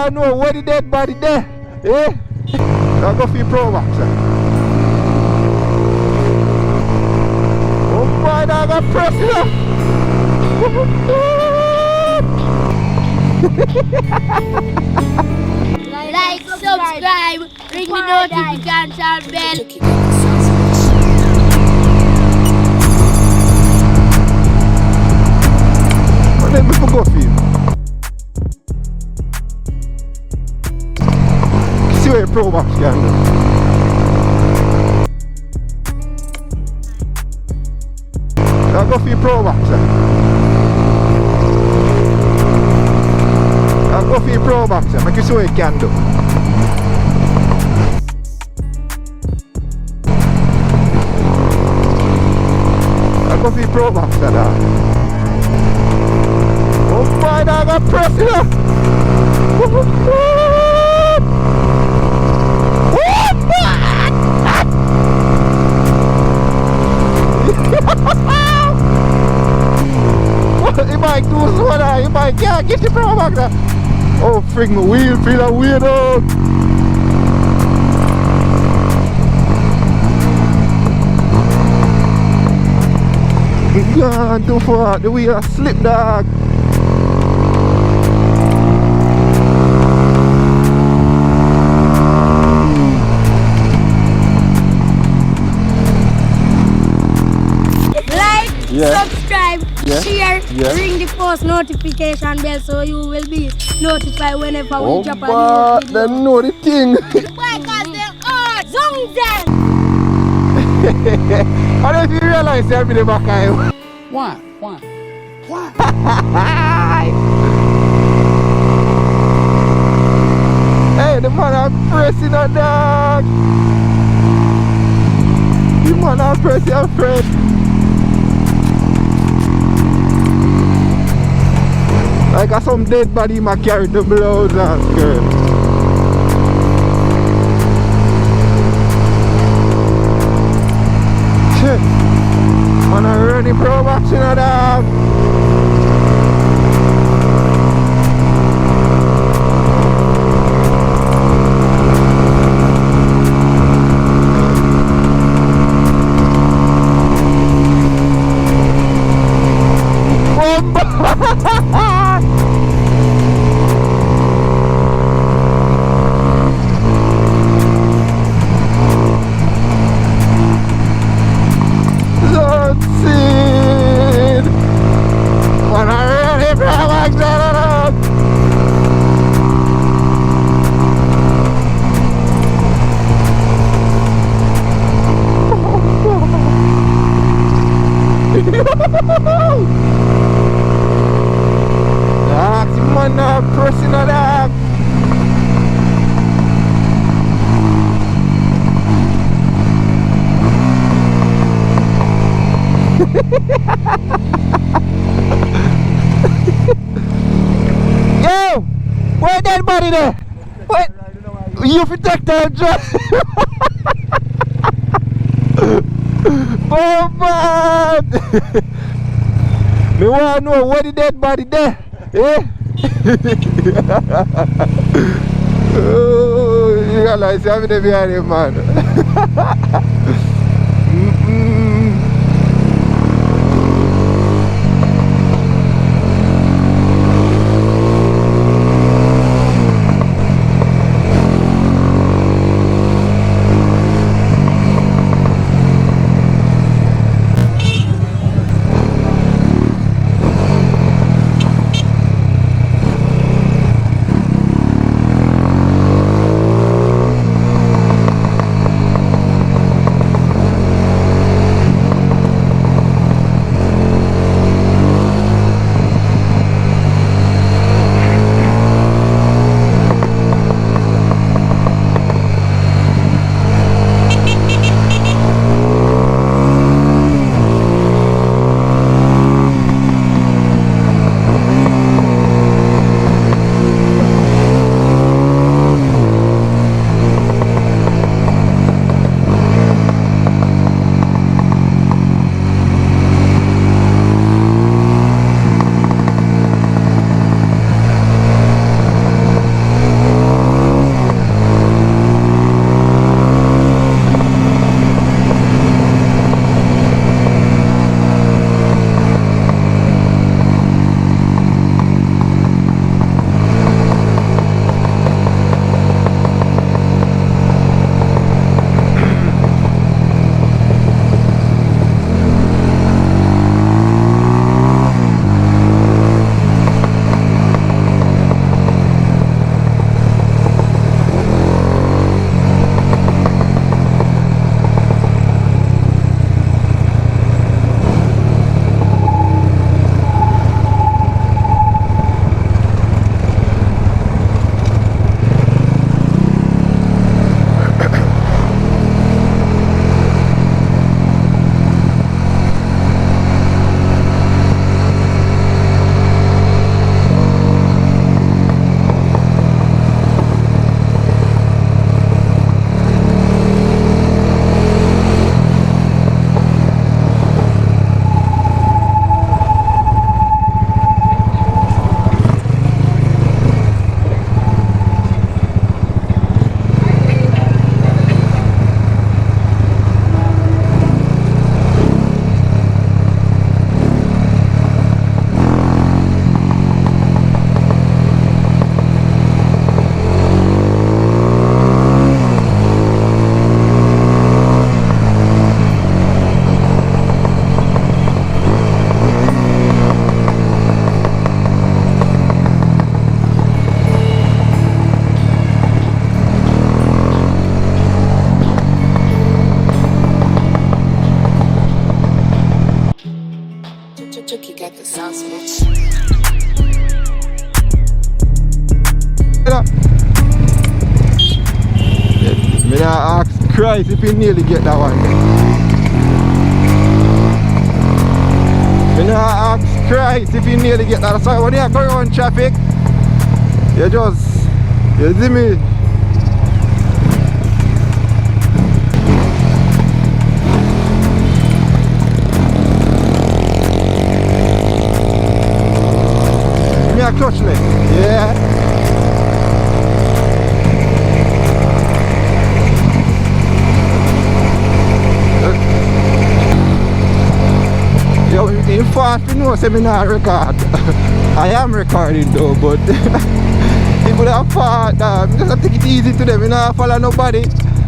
want to know where the dead body there? Eh? I'll go for your Probox. Oh boy, I got press it. Like, subscribe, ring the notification bell. Let me go for you. See what your Probox can do. I'll go for your Probox. I'll go for your Probox. Make you see what you can do. I'll go for your Probox. Oh my God, I got press it up. You might do so, you might get your Probox there. Oh, frig, my wheel feel a weird out. God, too far, the wheel slip, dog. Subscribe, share, ring the post notification bell so you will be notified whenever we drop a new video. They know the thing. Why? Because they are Zongzen. How do you realize they're in the back of you? Why? Hey, the man are pressing a dog. The man are pressing a friend. I got some dead body in my carry the blouse and skirt. Shit. Man, I'm running Probox in a dog. Man, pressing a dog. Yo, where that body there? What? You protect that job. Oh man! Me want to know where the dead body there? Eh? Oh, you realize you have it behind him, man. sauce, bitch. Me not ask Christ if he nearly get that one. Me not ask Christ if he nearly get that. So when you go around traffic, you just, you see me? Me a clutch me, yeah. Yo, in fact, you know, say me not record. I am recording though, but people that fart, just take it easy to them. You not follow nobody.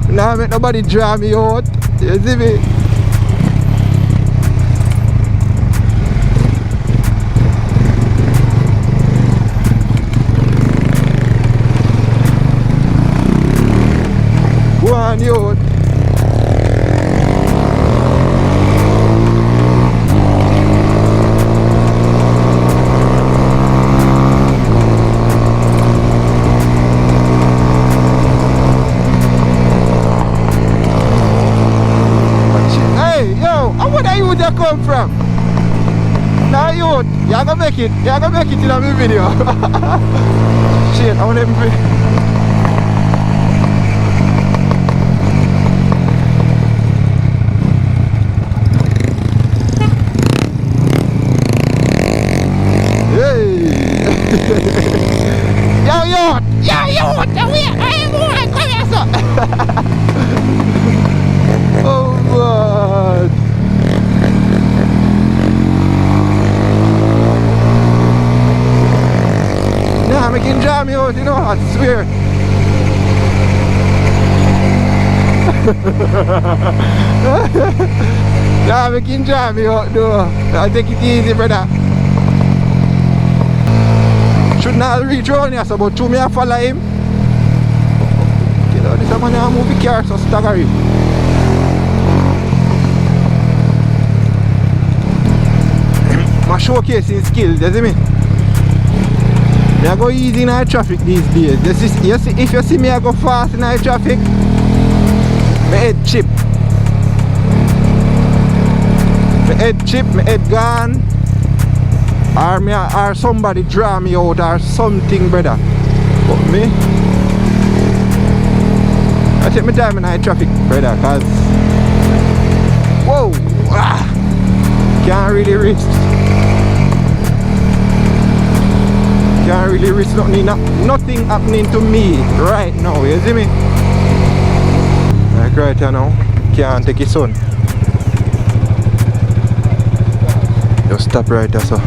You not make nobody draw me out. You see me? Go on, you. Where you come from? Now youth, you're gonna make it in my video. Shit, I want to hey. Yo youth, come here, come here, sir. Oh God. Nah, I can jam you out, you know, I swear. Nah, I can jam you out, though. I'll take it easy, brother. Should not reach around here, so but 2 me I follow him. You know, this man a movie car, so staggering. My showcasing skills, you see me? I go easy in the traffic these days. You see, if you see me I go fast in the traffic, my head chip. My head chip, my head gone. Or somebody draw me out or something, brother. But me, I take my time in the traffic, brother, cause whoa, can't really risk. Can't really risk nothing happening to me right now, you see me? Like right here now, can't take it soon. Just stop right there, so.